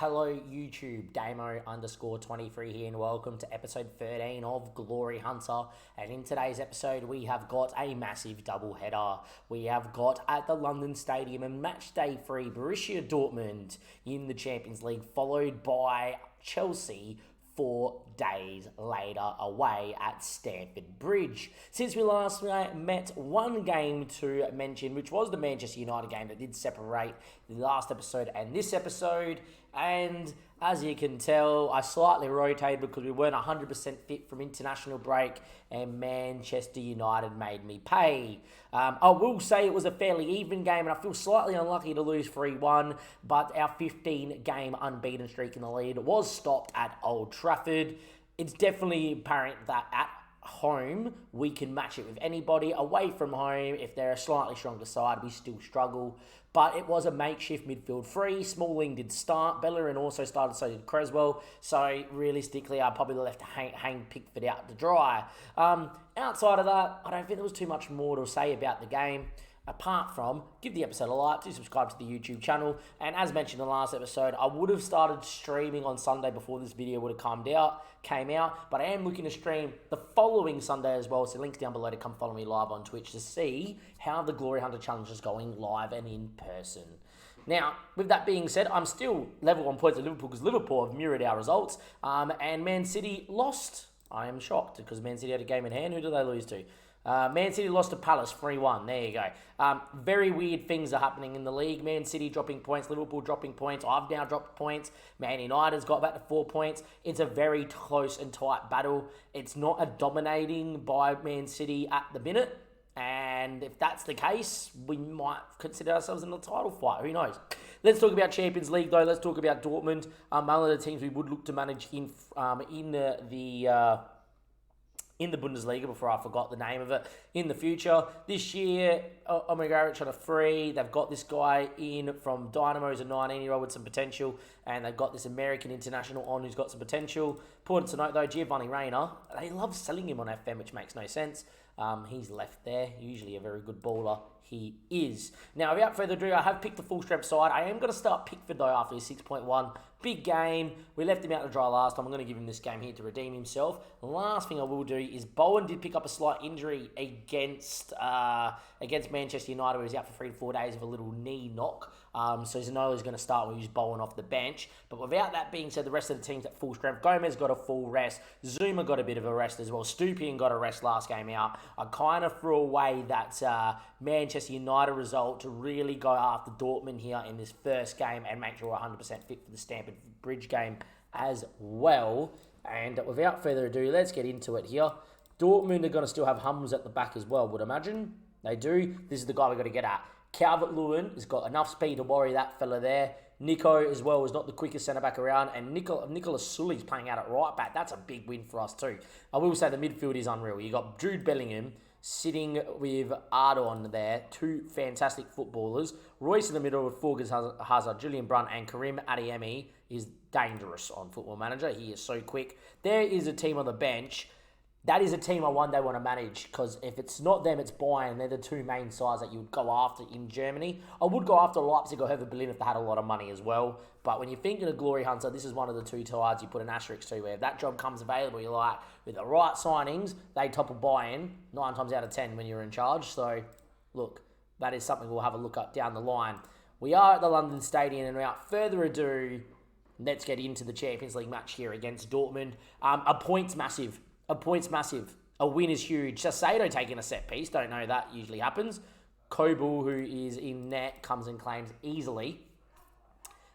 hello YouTube, Damo_23 here, and welcome to episode 13 of Glory Hunter. And in today's episode, we have got a massive double header. We have got at the London Stadium a match day 3 Borussia Dortmund in the Champions League, followed by Chelsea 4 days later away at Stamford Bridge. Since we last met, one game to mention, which was the Manchester United game that did separate the last episode and this episode. And as you can tell, I slightly rotated because we weren't 100% fit from international break, and Manchester United made me pay. I will say it was a fairly even game, and I feel slightly unlucky to lose 3-1, but our 15-game unbeaten streak in the lead was stopped at Old Trafford. It's definitely apparent that at home we can match it with anybody. Away from home, if they're a slightly stronger side, we still struggle. But it was a makeshift midfield three. Smalling did start. Bellerin also started, so did Creswell. So realistically, I probably left to hang Pickford out to dry. Outside of that, I don't think there was too much more to say about the game. Apart from, give the episode a like, do subscribe to the YouTube channel, and as mentioned in the last episode, I would have started streaming on Sunday before this video would have came out, but I am looking to stream the following Sunday as well, so links down below to come follow me live on Twitch to see how the Glory Hunter Challenge is going live and in person. Now, with that being said, I'm still level on points at Liverpool because Liverpool have mirrored our results, and Man City lost. I am shocked because Man City had a game in hand. Who did they lose to? Man City lost to Palace 3-1. There you go. Very weird things are happening in the league. Man City dropping points, Liverpool dropping points. I've now dropped points. Man United's got back to 4 points. It's a very close and tight battle. It's not a dominating by Man City at the minute. And if that's the case, we might consider ourselves in the title fight. Who knows? Let's talk about Champions League, though. Let's talk about Dortmund. One of the teams we would look to manage in the Bundesliga, before I forgot the name of it, in the future. This year, Omegaric on a free. They've got this guy in from Dynamo, who's a 19-year-old with some potential, and they've got this American international on who's got some potential. Important to note, though, Giovanni Reina, they love selling him on FM, which makes no sense. He's left there, usually a very good baller. He is. Now, without further ado, I have picked the full strength side. I am going to start Pickford, though, after his 6.1. Big game. We left him out to dry last time. I'm going to give him this game here to redeem himself. The last thing I will do is Bowen did pick up a slight injury against Manchester United, where he's out for 3 to 4 days with a little knee knock. So Zanola's going to start. We'll use Bowen off the bench. But without that being said, the rest of the team's at full strength. Gomez got a full rest. Zuma got a bit of a rest as well. Stupien got a rest last game out. I kind of threw away that Manchester United result to really go after Dortmund here in this first game and make sure we're 100% fit for the Stamford Bridge game as well. And without further ado, let's get into it here. Dortmund are going to still have Hums at the back as well, would imagine. They do. This is the guy we've got to get at. Calvert-Lewin has got enough speed to worry that fella there. Nico as well is not the quickest centre-back around. And Nicolas Sully's playing out at right back. That's a big win for us too. I will say the midfield is unreal. You got Jude Bellingham sitting with Ardon there. 2 fantastic footballers. Royce in the middle with Forgas Hazard, Julian Brunt, and Karim Adeyemi is dangerous on Football Manager. He is so quick. There is a team on the bench. That is a team I one day want to manage, because if it's not them, it's Bayern. They're the 2 main sides that you would go after in Germany. I would go after Leipzig or Hertha Berlin if they had a lot of money as well. But when you're thinking of Glory Hunter, this is one of the 2 sides you put an asterisk to, where if that job comes available, you're like, with the right signings, they topple Bayern 9 times out of 10 when you're in charge. So, look, that is something we'll have a look at down the line. We are at the London Stadium, and without further ado, let's get into the Champions League match here against Dortmund. A point's massive. A point's massive. A win is huge. Sasado taking a set piece. Don't know that usually happens. Kobel, who is in net, comes and claims easily.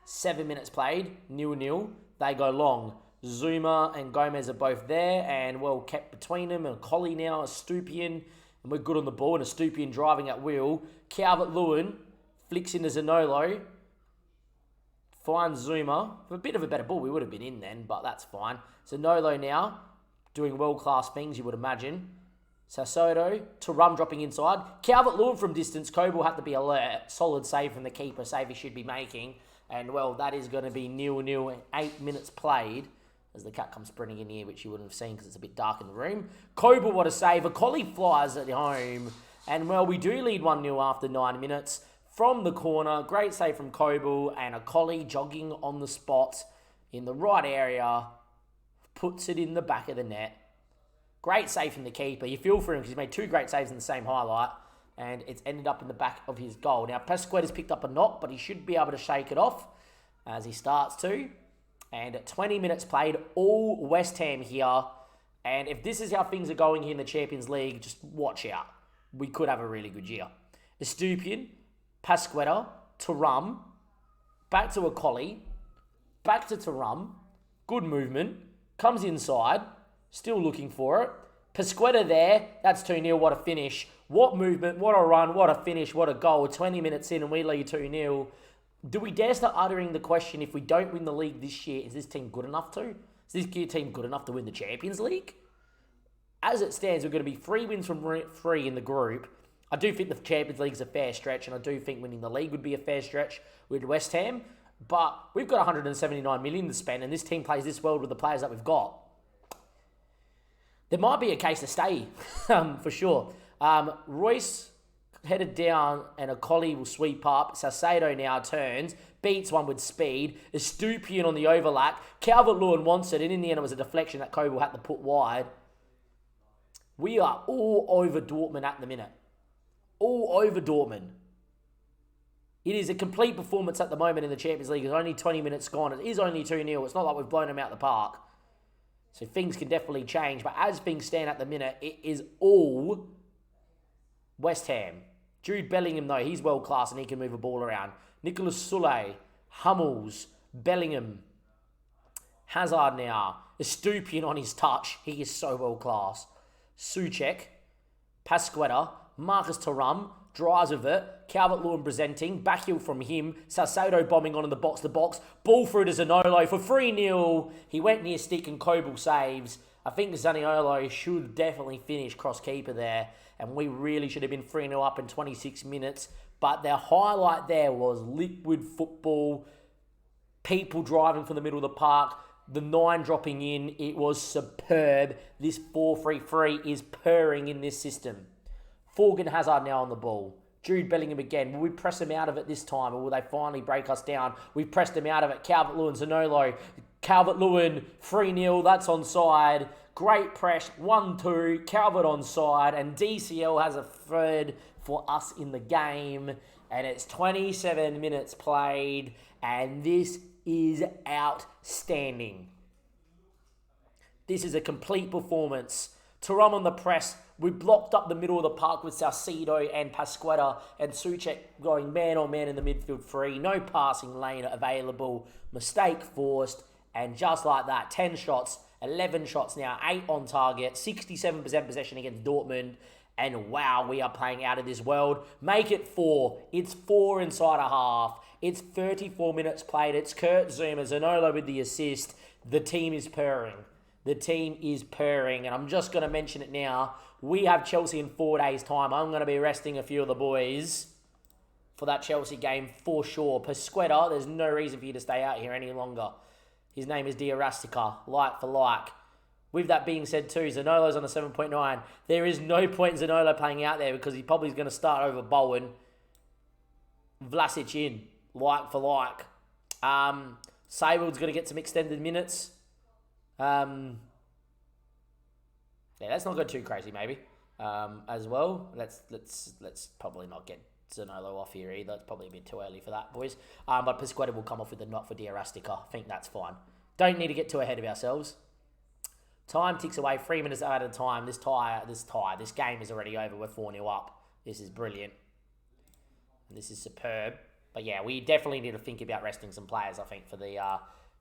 7 minutes played. 0-0. They go long. Zuma and Gomez are both there and well kept between them. And Collie now, a Stupien. And we're good on the ball. And a Stupien driving at will. Calvert-Lewin flicks into Zanolo. Finds Zuma. For a bit of a better ball, we would have been in then, but that's fine. Zanolo now, doing world-class things, you would imagine. Sassodo, Thuram dropping inside. Calvert-Lewin from distance. Kobel had to be alert. Solid save from the keeper. Save he should be making. And, well, that is going to be 0-0 in 8 minutes played. As the cat comes sprinting in here, which you wouldn't have seen because it's a bit dark in the room. Kobel, what a save. A collie flies at home. And, well, we do lead 1-0 after 9 minutes. from the corner. Great save from Coble, and a collie jogging on the spot in the right area. Puts it in the back of the net. Great save from the keeper. You feel for him because he's made 2 great saves in the same highlight, and it's ended up in the back of his goal. Now, Pasqueta's picked up a knock, but he should be able to shake it off as he starts to. And 20 minutes played, all West Ham here. And if this is how things are going here in the Champions League, just watch out. We could have a really good year. Estupiñán, Pasqueta, Thuram, back to a collie, back to Thuram. Good movement. Comes inside. Still looking for it. Pasqueta there. That's 2-0. What a finish. What movement. What a run. What a finish. What a goal. 20 minutes in and we lead 2-0. Do we dare start uttering the question, if we don't win the league this year, is this team good enough to? Is this team good enough to win the Champions League? As it stands, we're going to be 3 wins from 3 in the group. I do think the Champions League is a fair stretch, and I do think winning the league would be a fair stretch with West Ham. But we've got 179 million to spend, and this team plays this well with the players that we've got. There might be a case to stay, for sure. Royce headed down, and a collie will sweep up. Salcedo now turns, beats one with speed. Estupiñán on the overlap. Calvert-Lewin wants it, and in the end it was a deflection that Coble had to put wide. We are all over Dortmund at the minute. All over Dortmund. It is a complete performance at the moment in the Champions League. It's only 20 minutes gone. It is only 2-0. It's not like we've blown them out the park. So things can definitely change. But as things stand at the minute, it is all West Ham. Jude Bellingham, though, he's world class and he can move a ball around. Nicolas Soule, Hummels, Bellingham, Hazard now. Estupiñán on his touch. He is so world class. Souček, Pasqueta, Marcus Thuram, drives with it. Calvert-Lewin presenting. Backheel from him. Salcedo bombing on in the box-to-box. Ball through to Zaniolo for 3-0. He went near stick and Coble saves. I think Zaniolo should definitely finish cross-keeper there. And we really should have been 3-0 up in 26 minutes. But their highlight there was liquid football. People driving from the middle of the park. The 9 dropping in. It was superb. This 4-3-3 is purring in this system. Forgan Hazard now on the ball. Jude Bellingham again. Will we press him out of it this time, or will they finally break us down? We've pressed him out of it. Calvert-Lewin, Zaniolo. Calvert-Lewin, 3-0. That's onside. Great press. 1-2. Calvert onside. And DCL has a third for us in the game. And it's 27 minutes played. And this is outstanding. This is a complete performance. Thuram on the press. We blocked up the middle of the park with Salcedo and Pasqueta, and Souček going man-on-man in the midfield 3. No passing lane available. Mistake forced. And just like that, 10 shots, 11 shots now, 8 on target, 67% possession against Dortmund. And wow, we are playing out of this world. Make it 4. It's 4 inside a half. It's 34 minutes played. It's Kurt Zouma, Zaniolo with the assist. The team is purring. The team is purring. And I'm just going to mention it now. We have Chelsea in 4 days' time. I'm going to be resting a few of the boys for that Chelsea game for sure. Pasqueta, there's no reason for you to stay out here any longer. His name is Diarastica, like for like. With that being said too, Zaniolo's on a 7.9. There is no point in Zaniolo playing out there because he probably is going to start over Bowen. Vlasic in, like for like. Sable's going to get some extended minutes. Yeah, let's not go too crazy, maybe. As well, let's probably not get Zaniolo off here either. It's probably a bit too early for that, boys. But Pasqueta will come off with a knot for Diarastica. I think that's fine. Don't need to get too ahead of ourselves. Time ticks away. 3 minutes out of time. This game is already over. We're 4-0 up. This is brilliant. This is superb. But yeah, we definitely need to think about resting some players, I think, for the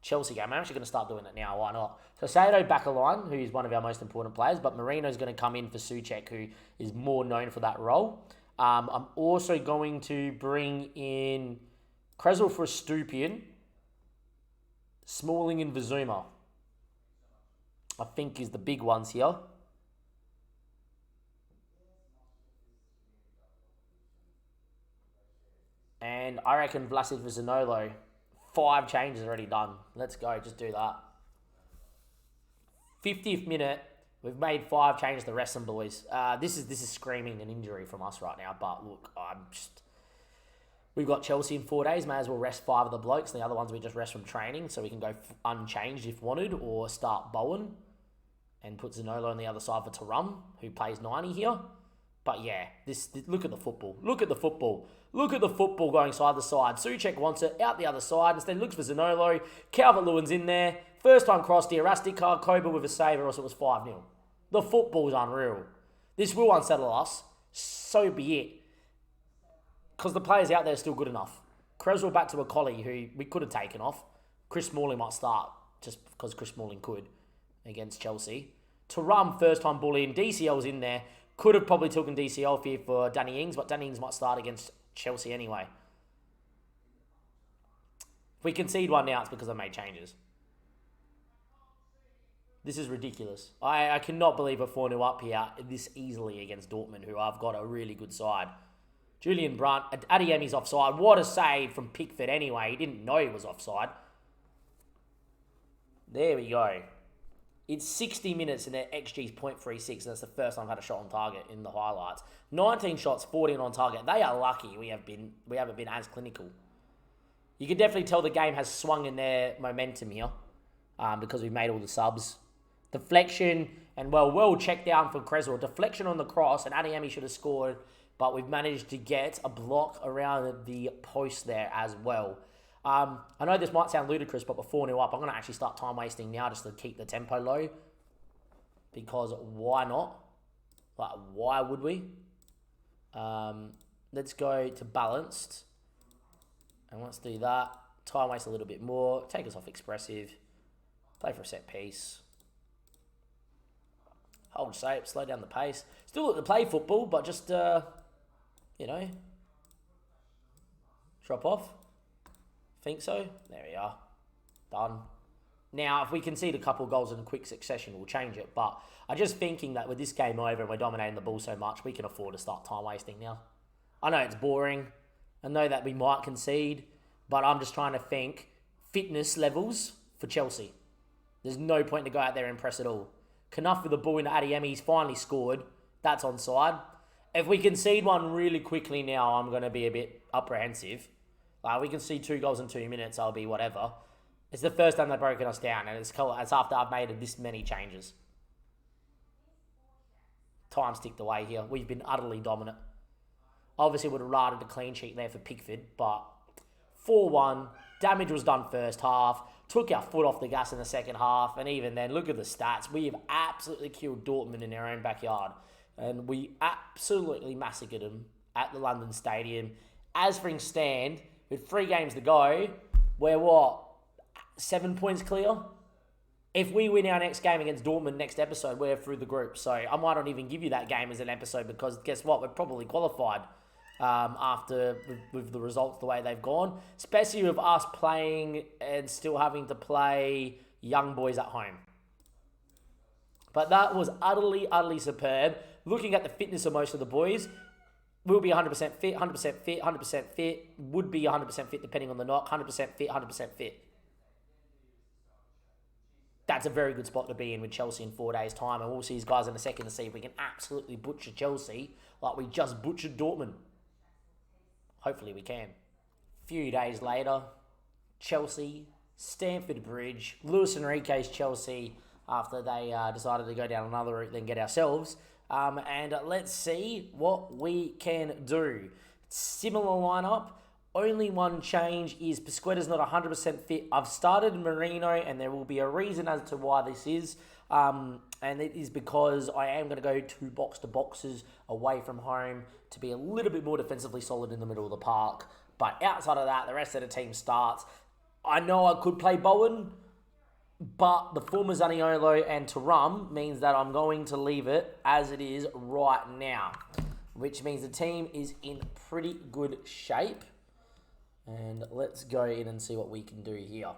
Chelsea game. I'm actually going to start doing it now. Why not? So Sado back a line, who is one of our most important players, but Marino's going to come in for Souček, who is more known for that role. I'm also going to bring in Creswell for Estupiñán, Smalling and Vizuma. I think is the big ones here. And I reckon Vlasic for Zaniolo. 5 changes already done. Let's go. Just do that. 50th minute. We've made 5 changes to rest some boys. This is screaming an injury from us right now. But look, We've got Chelsea in 4 days. May as well rest 5 of the blokes. The other ones we just rest from training, so we can go unchanged if wanted, or start Bowen and put Zanolo on the other side for Tarum, who plays 90 here. But yeah, this look at the football. Look at the football. Look at the football going side to side. Souček wants it out the other side. Instead, looks for Zanolo. Calvert-Lewin's in there. First time crossed here. Rastikar, Koba with a save, or else it was 5-0. The football's unreal. This will unsettle us. So be it. Because the players out there are still good enough. Creswell back to a collie who we could have taken off. Chris Smalling might start just because Chris Smalling could against Chelsea. Tarum, first time ball in. DCL's in there. Could have probably taken DCL here for Danny Ings, but Danny Ings might start against Chelsea anyway. If we concede one now, it's because I made changes. This is ridiculous. I cannot believe we're 4-0 up here this easily against Dortmund, who I've got a really good side. Julian Brandt, Adeyemi's offside. What a save from Pickford anyway. He didn't know he was offside. There we go. It's 60 minutes and their XG's 0.36, and that's the first time I've had a shot on target in the highlights. 19 shots, 14 on target. They are lucky we haven't been as clinical. You can definitely tell the game has swung in their momentum here because we've made all the subs. Deflection, and well checked down for Creswell. Deflection on the cross, and Adeyemi should have scored, but we've managed to get a block around the post there as well. I know this might sound ludicrous, but we're 4-0 up. I'm going to actually start time wasting now just to keep the tempo low. Because why not? Like, why would we? Let's go to balanced. And let's do that. Time waste a little bit more. Take us off expressive. Play for a set piece. Hold shape. Slow down the pace. Still look to play football, but just, you know, drop off. Think so? There we are. Done. Now, if we concede a couple of goals in a quick succession, we'll change it. But I'm just thinking that with this game over and we're dominating the ball so much, we can afford to start time wasting now. I know it's boring. I know that we might concede. But I'm just trying to think fitness levels for Chelsea. There's no point to go out there and impress at all. Knuff with the ball into Adeyemi. He's finally scored. That's onside. If we concede one really quickly now, I'm going to be a bit apprehensive. Like, we can see 2 goals in 2 minutes, I'll be whatever. It's the first time they've broken us down, and it's after I've made this many changes. Time's ticked away here. We've been utterly dominant. Obviously, would have rather a clean sheet there for Pickford, but 4-1. Damage was done first half. Took our foot off the gas in the second half, and even then, look at the stats. We have absolutely killed Dortmund in their own backyard, and we absolutely massacred them at the London Stadium. As things stand, with 3 games to go, we're what? 7 points clear? If we win our next game against Dortmund next episode, we're through the group. So I might not even give you that game as an episode because guess what? We're probably qualified after with the results the way they've gone. Especially with us playing and still having to play young boys at home. But that was utterly superb. Looking at the fitness of most of the boys, we'll be 100% fit, 100% fit, 100% fit. Would be 100% fit depending on the knock. 100% fit, 100% fit. That's a very good spot to be in with Chelsea in 4 days' time. And we'll see these guys in a second to see if we can absolutely butcher Chelsea like we just butchered Dortmund. Hopefully we can. A few days later, Chelsea, Stamford Bridge, Luis Enrique's Chelsea after they decided to go down another route than get ourselves. And let's see what we can do. Similar lineup. Only one change is Pasqueta's not 100% fit. I've started Marino, and there will be a reason as to why this is. And it is because I am going to go 2 box-to-boxes away from home to be a little bit more defensively solid in the middle of the park. But outside of that, the rest of the team starts. I know I could play Bowen, but the form of Zaniolo and Tarum means that I'm going to leave it as it is right now, which means the team is in pretty good shape. And let's go in and see what we can do here.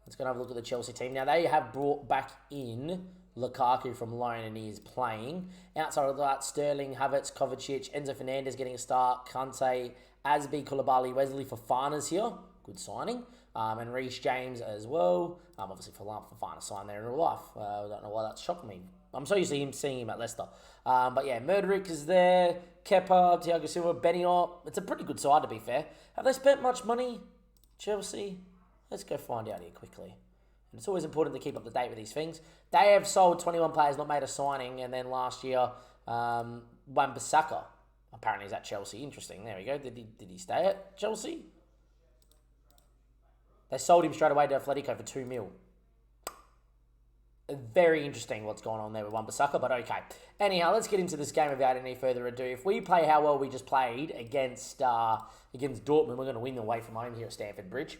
Let's go and have a look at the Chelsea team. Now, they have brought back in Lukaku from loan, and he is playing. Outside of that, Sterling, Havertz, Kovacic, Enzo Fernandez getting a start, Kante, Asby, Koulibaly, Wesley Fofana's here. Good signing. And Reece James as well. Obviously, Fofana signed there in real life. I don't know why that shocked me. I'm so used to seeing him at Leicester. But yeah, Murderick is there. Kepa, Thiago Silva, Beniot. It's a pretty good side, to be fair. Have they spent much money, Chelsea? Let's go find out here quickly. And it's always important to keep up to date with these things. They have sold 21 players, not made a signing, and then last year, Wan-Bissaka apparently is at Chelsea. Interesting. There we go. Did he stay at Chelsea? They sold him straight away to Atletico for 2 mil. Very interesting what's going on there with Wan-Bissaka, but okay. Anyhow, let's get into this game without any further ado. If we play how well we just played against Dortmund, we're going to win away from home here at Stamford Bridge.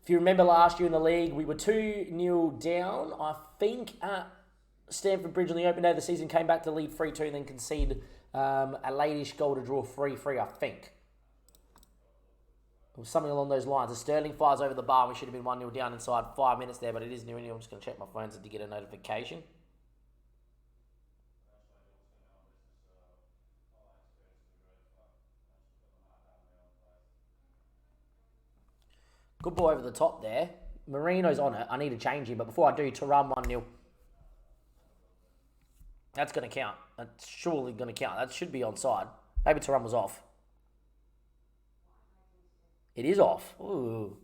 If you remember last year in the league, we were 2-0 down, I think, at Stamford Bridge on the opening day of the season, came back to lead 3-2 and then conceded a late-ish goal to draw 3-3, I think. It was something along those lines. As Sterling fires over the bar, we should have been 1-0 down inside 5 minutes there, but it is 0-0. I'm just going to check my phone to get a notification. Good ball over the top there. Marino's on it. I need to change him, but before I do, Thuram 1-0. That's going to count. That's surely going to count. That should be onside. Maybe Thuram was off. It is off. Ooh.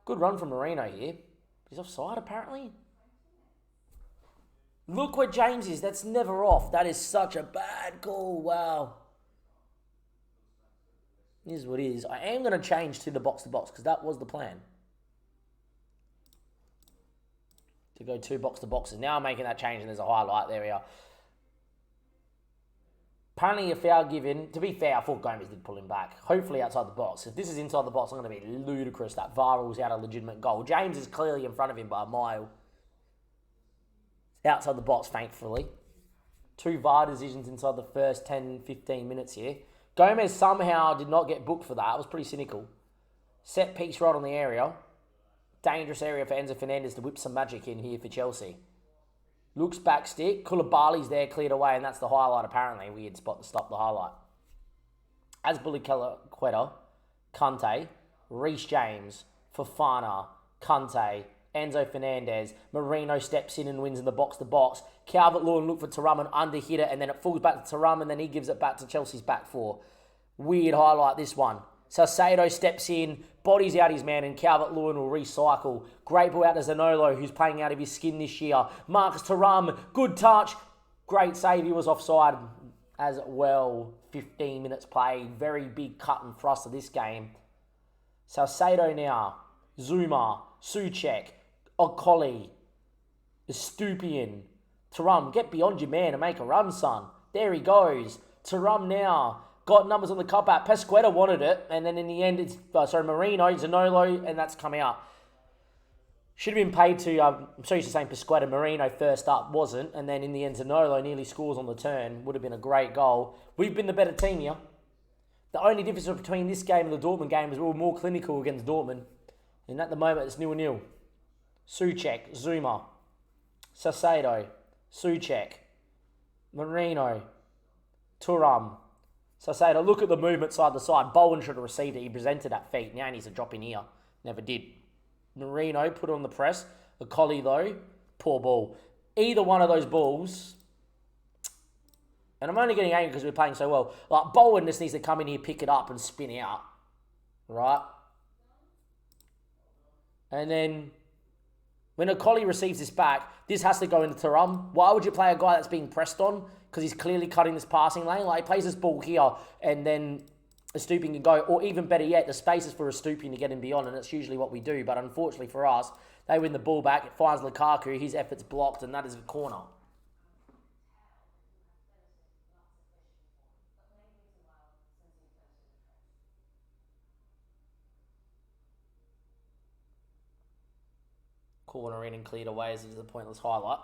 Good run from Marino here. He's offside, apparently. Look where James is. That's never off. That is such a bad call. Wow. Here's what it is. I am going to change to the box-to-box because that was the plan. To go 2 box-to-boxes. Now I'm making that change and there's a highlight. There we are. Apparently a foul given. To be fair, I thought Gomez did pull him back. Hopefully outside the box. If this is inside the box, I'm going to be ludicrous. That VAR rules out a legitimate goal. James is clearly in front of him by a mile. Outside the box, thankfully. 2 VAR decisions inside the first 10, 15 minutes here. Gomez somehow did not get booked for that. It was pretty cynical. Set piece right on the area. Dangerous area for Enzo Fernandez to whip some magic in here for Chelsea. Looks back stick. Koulibaly's there, cleared away, and that's the highlight apparently. Weird spot to stop the highlight. Azpilicueta, Kante, Reece James, Fofana, Kante, Enzo Fernandez. Marino steps in and wins in the box-to-box. Calvert-Lewin looked for Thuram and under-hit it, and then it falls back to Thuram, and then he gives it back to Chelsea's back four. Weird highlight, this one. Salcedo steps in, bodies out his man, and Calvert-Lewin will recycle. Great ball out to Zaniolo, who's playing out of his skin this year. Marcus Thuram, good touch. Great save, he was offside as well. 15 minutes played. Very big cut and thrust of this game. Salcedo now. Zuma, Souček, Okoli, Estupiñán. Thuram, get beyond your man and make a run, son. There he goes. Thuram now. Got numbers on the cup out. Pesqueta wanted it. And then in the end, it's Marino, Zaniolo, and that's come out. Should have been paid to, I'm so used to saying Pesqueta. Marino first up, wasn't. And then in the end, Zaniolo nearly scores on the turn. Would have been a great goal. We've been the better team here. The only difference between this game and the Dortmund game is we were more clinical against Dortmund. And at the moment, it's 0-0. Souček, Zuma, Salcedo, Souček, Marino, Thuram, Salcedo. Look at the movement side to side. Bowen should have received it. He presented at feet. Now he needs to drop in here. Never did. Marino put it on the press. The collie though, poor ball. Either one of those balls, and I'm only getting angry because we're playing so well. Like Bowen just needs to come in here, pick it up, and spin out, right? And then when a collie receives this back, this has to go into Thuram. Why would you play a guy that's being pressed on? Because he's clearly cutting this passing lane. Like he plays this ball here, and then Estupiñán can go, or even better yet, the space is for Estupiñán to get him beyond, and that's usually what we do. But unfortunately for us, they win the ball back. It finds Lukaku. His effort's blocked, and that is a corner. Corner in and cleared away as is the pointless highlight.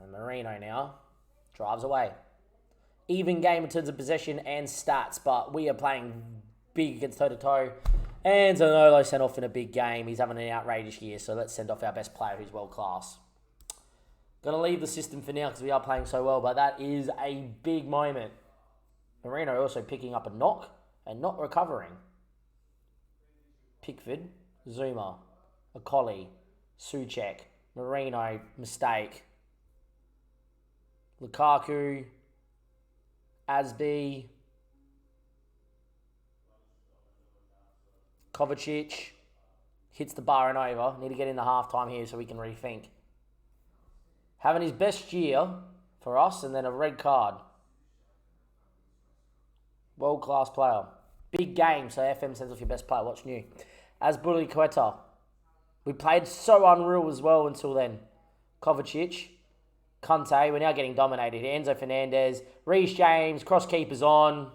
And Marino now drives away. Even game in terms of possession and stats, but we are playing big against toe-to-toe. And Zaniolo sent off in a big game. He's having an outrageous year, so let's send off our best player who's world-class. Going to leave the system for now because we are playing so well, but that is a big moment. Marino also picking up a knock and not recovering. Pickford, Zuma, Okoli, Souček, Marino, mistake. Lukaku, Asby, Kovacic, hits the bar and over. Need to get in the half-time here so we can rethink. Having his best year for us, and then a red card. World-class player. Big game, so FM sends off your best player. What's new? Azpilicueta. We played so unreal as well until then. Kovacic. Conte. We're now getting dominated. Enzo Fernandez. Reece James. Cross keepers on.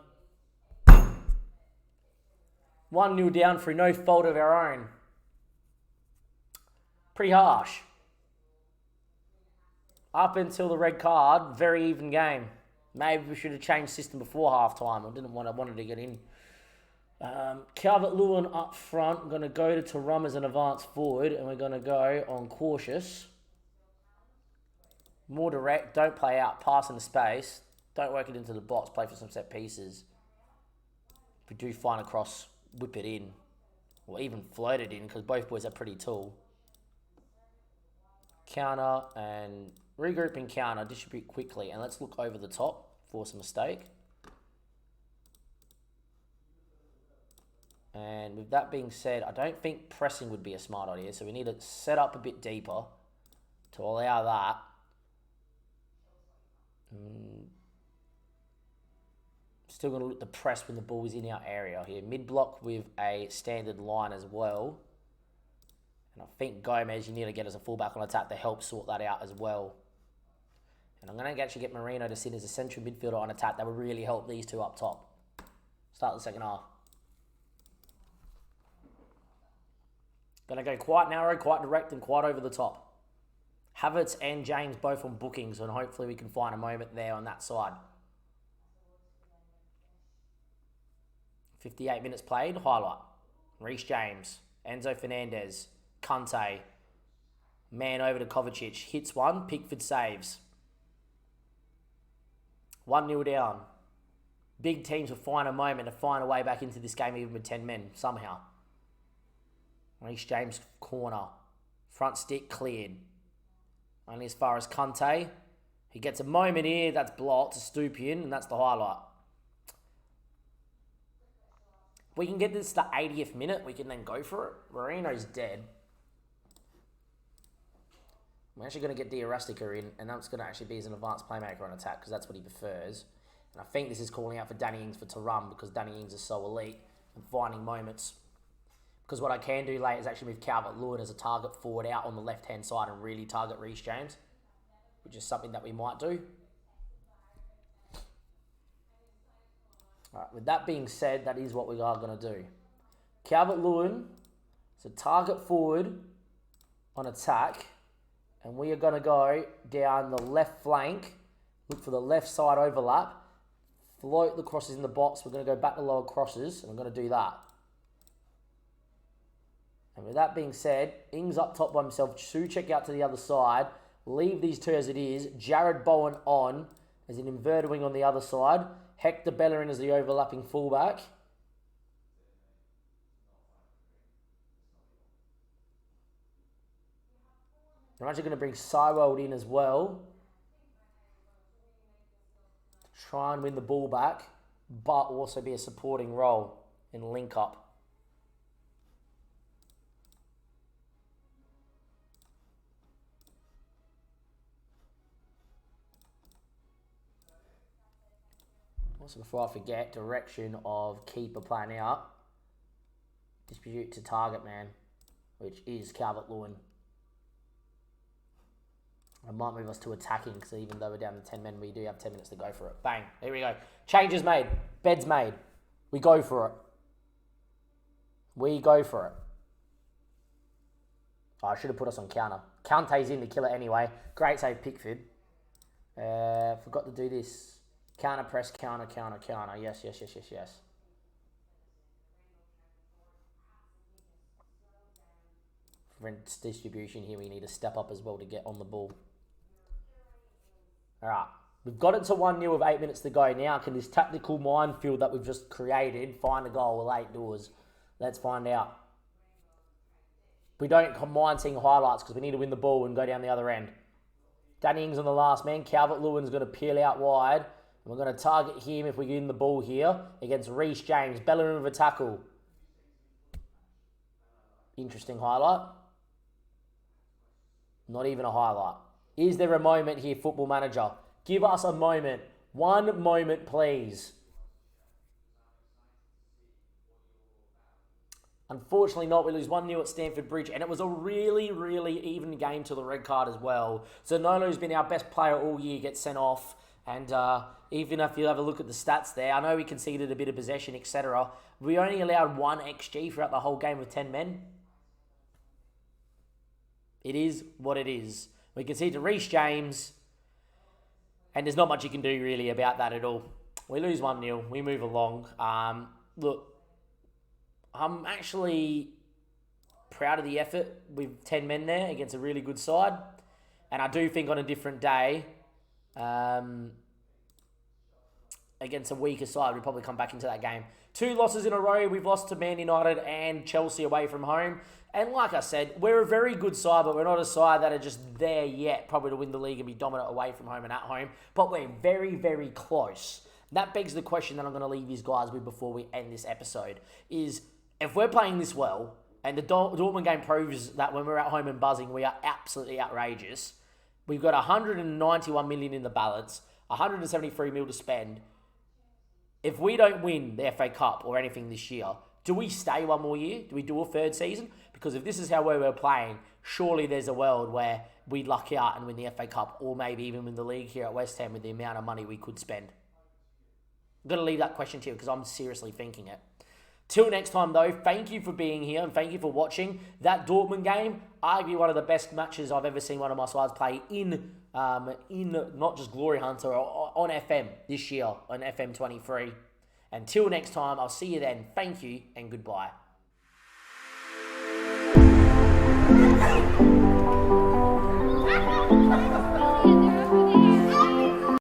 1-0 down through no fault of our own. Pretty harsh. Up until the red card, very even game. Maybe we should have changed system before halftime. I wanted to get in. Calvert-Lewin up front. I'm going to go to Thuram as an advanced forward, and we're going to go on cautious. More direct. Don't play out. Pass into space. Don't work it into the box. Play for some set pieces. If we do find a cross, whip it in. Or even float it in, because both boys are pretty tall. Counter and regroup and counter. Distribute quickly. And let's look over the top. Force a mistake. And with that being said, I don't think pressing would be a smart idea. So we need to set up a bit deeper to allow that. Still going to look to press when the ball is in our area here. Mid-block with a standard line as well. And I think Gomez, you need to get as a fullback on attack to help sort that out as well. And I'm going to actually get Marino to sit as a central midfielder on attack. That would really help these two up top. Start the second half. Going to go quite narrow, quite direct, and quite over the top. Havertz and James both on bookings, and hopefully we can find a moment there on that side. 58 minutes played, highlight. Reece James, Enzo Fernandez, Conte, man over to Kovacic, hits one, Pickford saves. 1-0 down. Big teams will find a moment to find a way back into this game even with 10 men, somehow. Reece James corner. Front stick cleared. Only as far as Conte. He gets a moment here. That's blocked. Stupian, and that's the highlight. If we can get this to the 80th minute, we can then go for it. Marino's dead. I'm actually going to get Diarastica in, and that's going to actually be as an advanced playmaker on attack, because that's what he prefers. And I think this is calling out for Danny Ings for Thuram, because Danny Ings is so elite and finding moments. Because what I can do late is actually move Calvert-Lewin as a target forward out on the left-hand side and really target Reece James, which is something that we might do. All right, with that being said, that is what we are going to do. Calvert-Lewin is a target forward on attack, and we are going to go down the left flank, look for the left side overlap, float the crosses in the box. We're going to go back to lower crosses, and I'm going to do that. And with that being said, Ings up top by himself, Souček out to the other side, leave these two as it is, Jared Bowen on as an inverted wing on the other side, Hector Bellerin as the overlapping fullback. I'm actually going to bring Seiwald in as well to try and win the ball back, but also be a supporting role in link up. Also, before I forget, direction of keeper playing out. Distribute to target man, which is Calvert-Lewin. I might move us to attacking, because even though we're down to 10 men, we do have 10 minutes to go for it. Bang. There we go. Changes made. Beds made. We go for it. We go for it. Oh, I should have put us on counter. Conte's in to kill it anyway. Great save, Pickford. Forgot to do this. Counter press, counter. Yes. For distribution here, we need to step up as well to get on the ball. All right. We've got it to 1-0 with 8 minutes to go. Now, can this tactical minefield that we've just created find a goal with 8 doors? Let's find out. We don't mind seeing highlights because we need to win the ball and go down the other end. Danny Ings on the last man. Calvert-Lewin's going to peel out wide. We're going to target him if we get in the ball here against Reece James. Bellingham with a tackle. Interesting highlight. Not even a highlight. Is there a moment here, Football Manager? Give us a moment. One moment, please. Unfortunately not. We lose 1-0 at Stamford Bridge, and it was a really, really even game till the red card as well. So Nolo's been our best player all year, gets sent off. And even if you have a look at the stats there, I know we conceded a bit of possession, etc. We only allowed 1 XG throughout the whole game with 10 men. It is what it is. We concede to Reece James, and there's not much you can do really about that at all. We lose 1-0. We move along. Look, I'm actually proud of the effort with 10 men there against a really good side. And I do think on a different day, against a weaker side, we'd probably come back into that game. 2 losses in a row. We've lost to Man United and Chelsea away from home. And like I said, we're a very good side, but we're not a side that are just there yet, probably to win the league and be dominant away from home and at home. But we're very, very close. That begs the question that I'm going to leave these guys with before we end this episode, is if we're playing this well, and the Dortmund game proves that when we're at home and buzzing, we are absolutely outrageous. We've got 191 million in the balance, 173 mil to spend. If we don't win the FA Cup or anything this year, do we stay one more year? Do we do a third season? Because if this is how we're playing, surely there's a world where we luck out and win the FA Cup, or maybe even win the league here at West Ham with the amount of money we could spend. I'm going to leave that question to you because I'm seriously thinking it. Till next time, though, thank you for being here and thank you for watching. That Dortmund game, arguably one of the best matches I've ever seen one of my sides play in not just Glory Hunter, on FM this year, on FM 23. Until next time, I'll see you then. Thank you and goodbye.